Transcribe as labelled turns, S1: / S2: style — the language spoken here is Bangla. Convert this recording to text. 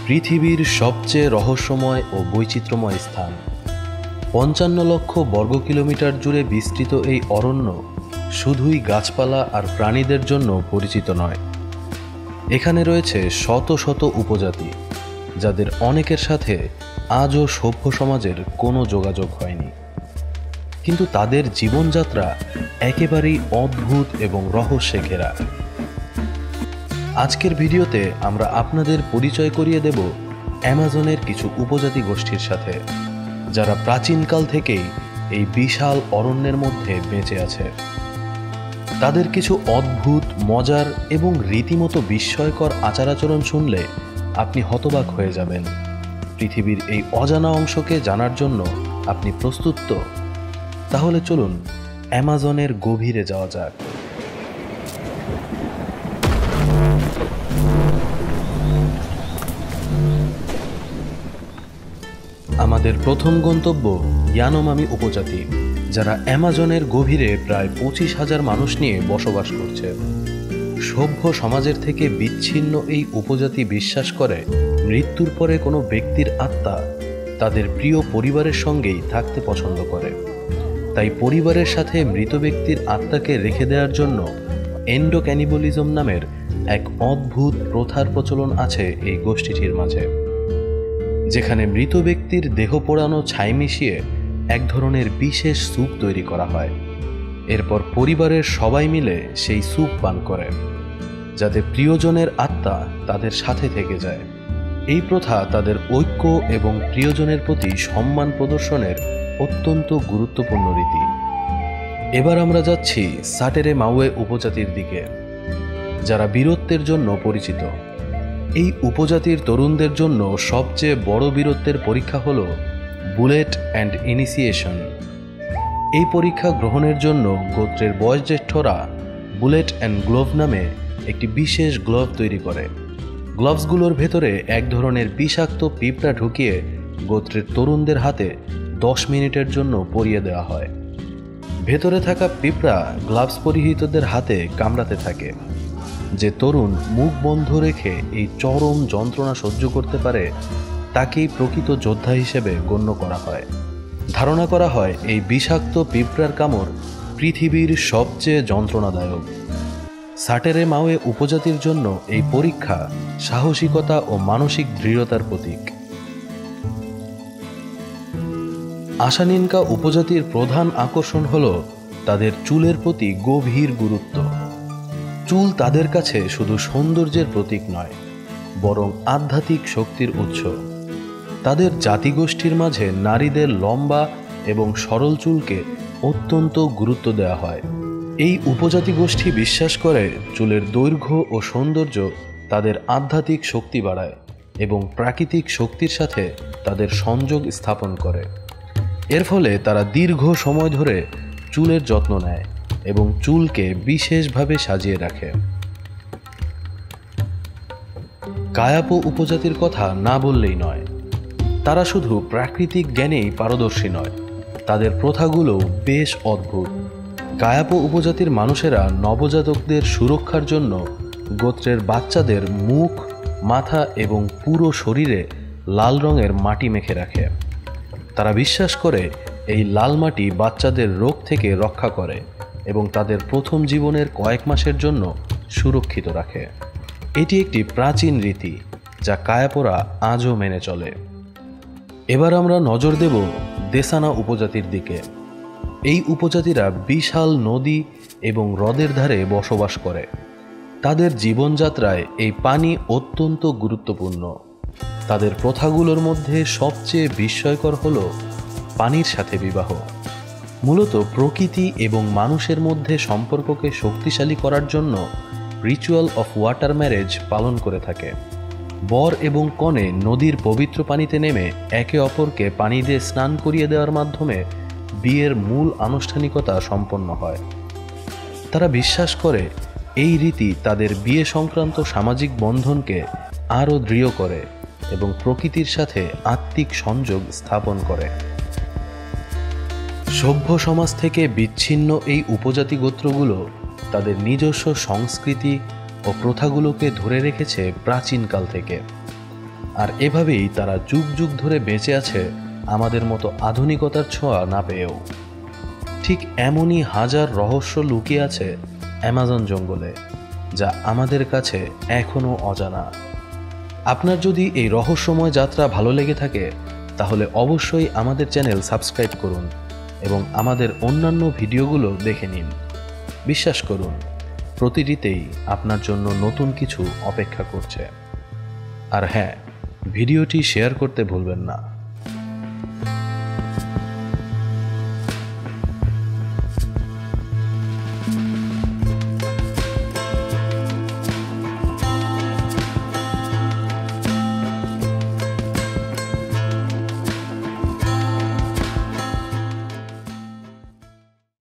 S1: পৃথিবীর সবচেয়ে রহস্যময় ও বৈচিত্র্যময় স্থান। ৫৫ লক্ষ বর্গ কিলোমিটার জুড়ে বিস্তৃত এই অরণ্য শুধুই গাছপালা আর প্রাণীদের জন্য পরিচিত নয়। এখানে রয়েছে শত শত উপজাতি, যাদের অনেকের সাথে আজও সভ্য সমাজের কোনো যোগাযোগ হয়নি, কিন্তু তাদের জীবনযাত্রা একেবারেই অদ্ভুত এবং রহস্যে ঘেরা। আজকের ভিডিওতে আমরা আপনাদের পরিচয় করিয়ে দেব অ্যামাজনের কিছু উপজাতি গোষ্ঠীর সাথে, যারা প্রাচীনকাল থেকেই এই বিশাল অরণ্যের মধ্যে বেঁচে আছে। তাদের কিছু অদ্ভুত, মজার এবং রীতিমতো বিস্ময়কর আচার আচরণ শুনলে আপনি হতবাক হয়ে যাবেন। পৃথিবীর এই অজানা অংশকে জানার জন্য আপনি প্রস্তুত তো? তাহলে চলুন অ্যামাজনের গভীরে যাওয়া যাক। আমাদের প্রথম গন্তব্য ইয়ানোমামি উপজাতি, যারা অ্যামাজনের গভীরে প্রায় ২৫,০০০ মানুষ নিয়ে বসবাস করছে। সভ্য সমাজের থেকে বিচ্ছিন্ন এই উপজাতি বিশ্বাস করে মৃত্যুর পরে কোনো ব্যক্তির আত্মা তাদের প্রিয় পরিবারের সঙ্গেই থাকতে পছন্দ করে। তাই পরিবারের সাথে মৃত ব্যক্তির আত্মাকে রেখে দেওয়ার জন্য এন্ডোক্যানিবলিজম নামের এক অদ্ভুত প্রথার প্রচলন আছে এই গোষ্ঠীটির মাঝে, যেখানে মৃত ব্যক্তির দেহ পোড়ানো ছাই মিশিয়ে এক ধরনের বিশেষ স্যুপ তৈরি করা হয়। এরপর পরিবারের সবাই মিলে সেই স্যুপ পান করে, যাতে প্রিয়জনের আত্মা তাদের সাথে থেকে যায়। এই প্রথা তাদের ঐক্য এবং প্রিয়জনের প্রতি সম্মান প্রদর্শনের অত্যন্ত গুরুত্বপূর্ণ রীতি। এবার আমরা যাচ্ছি সাটেরে মাউয়ে উপজাতির দিকে, যারা বীরত্বের জন্য পরিচিত। এই উপজাতির তরুণদের জন্য সবচেয়ে বড় বীরত্বের পরীক্ষা হল বুলেট অ্যান্ড ইনিশিয়েশন। এই পরীক্ষা গ্রহণের জন্য গোত্রের বয়োজ্যেষ্ঠরা বুলেট অ্যান্ড গ্লোভ নামে একটি বিশেষ গ্লোভ তৈরি করে। গ্লোভসগুলোর ভেতরে এক ধরনের বিষাক্ত পিঁপড়া ঢুকিয়ে গোত্রের তরুণদের হাতে 10 মিনিটের জন্য পরিয়ে দেওয়া হয়। ভেতরে থাকা পিঁপড়া গ্লাভস পরিহিতদের হাতে কামড়াতে থাকে। যে তরুণ মুখ বন্ধ রেখে এই চরম যন্ত্রণা সহ্য করতে পারে তাকেই প্রকৃত যোদ্ধা হিসেবে গণ্য করা হয়। ধারণা করা হয় এই বিষাক্ত পিঁপড়ার কামড় পৃথিবীর সবচেয়ে যন্ত্রণাদায়ক। সাটেরে মাউয়ে উপজাতির জন্য এই পরীক্ষা সাহসিকতা ও মানসিক দৃঢ়তার প্রতীক। আশানিনকা উপজাতির প্রধান আকর্ষণ হল তাদের চুলের প্রতি গভীর গুরুত্ব। চুল তাদের কাছে শুধু সৌন্দর্যের প্রতীক নয়, বরং আধ্যাত্মিক শক্তির উৎস। তাদের জাতিগোষ্ঠীর মাঝে নারীদের লম্বা এবং সরল চুলকে অত্যন্ত গুরুত্ব দেওয়া হয়। এই উপজাতি গোষ্ঠী বিশ্বাস করে চুলের দৈর্ঘ্য ও সৌন্দর্য তাদের আধ্যাত্মিক শক্তি বাড়ায় এবং প্রাকৃতিক শক্তির সাথে তাদের সংযোগ স্থাপন করে। এর ফলে তারা দীর্ঘ সময় ধরে চুলের যত্ন নেয় এবং চুলকে বিশেষভাবে সাজিয়ে রাখে। কায়াপো উপজাতির কথা না বললেই নয়। তারা শুধু প্রাকৃতিক জ্ঞানেই পারদর্শী নয়, তাদের প্রথাগুলো বেশ অদ্ভুত। কায়াপো উপজাতির মানুষেরা নবজাতকদের সুরক্ষার জন্য গোত্রের বাচ্চাদের মুখ, মাথা এবং পুরো শরীরে লাল রঙের মাটি মেখে রাখে। তারা বিশ্বাস করে এই লাল মাটি বাচ্চাদের রোগ থেকে রক্ষা করে এবং তাদের প্রথম জীবনের কয়েক মাসের জন্য সুরক্ষিত রাখে। এটি একটি প্রাচীন রীতি যা কায়াপোরা আজও মেনে চলে। এবার আমরা নজর দেব দেসানা উপজাতির দিকে। এই উপজাতিরা বিশাল নদী এবং হ্রদের ধারে বসবাস করে। তাদের জীবনযাত্রায় এই পানি অত্যন্ত গুরুত্বপূর্ণ। তাদের প্রথাগুলোর মধ্যে সবচেয়ে বিস্ময়কর হল পানির সাথে বিবাহ। মূলত প্রকৃতি এবং মানুষের মধ্যে সম্পর্ককে শক্তিশালী করার জন্য রিচুয়াল অফ ওয়াটার ম্যারেজ পালন করে থাকে। বর এবং কনে নদীর পবিত্র পানিতে নেমে একে অপরকে পানি দিয়ে স্নান করিয়ে দেওয়ার মাধ্যমে বিয়ের মূল আনুষ্ঠানিকতা সম্পন্ন হয়। তারা বিশ্বাস করে এই রীতি তাদের বিয়ে সংক্রান্ত সামাজিক বন্ধনকে আরও দৃঢ় করে এবং প্রকৃতির সাথে আত্মিক সংযোগ স্থাপন করে। সভ্য সমাজ থেকে বিচ্ছিন্ন এই উপজাতি গোত্রগুলো তাদের নিজস্ব সংস্কৃতি ও প্রথাগুলোকে ধরে রেখেছে প্রাচীনকাল থেকে। আর এভাবেই তারা যুগ যুগ ধরে বেঁচে আছে আমাদের মতো আধুনিকতার ছোঁয়া না পেয়েও। ঠিক এমনই হাজার রহস্য লুকিয়ে আছে অ্যামাজন জঙ্গলে, যা আমাদের কাছে এখনও অজানা। আপনার যদি এই রহস্যময় যাত্রা ভালো লেগে থাকে তাহলে অবশ্যই আমাদের চ্যানেল সাবস্ক্রাইব করুন এবং আমাদের অন্যান্য ভিডিওগুলো দেখে নিন। বিশ্বাস করুন, প্রতিটিতেই আপনার জন্য নতুন কিছু অপেক্ষা করছে। আর হ্যাঁ, ভিডিওটি শেয়ার করতে ভুলবেন না।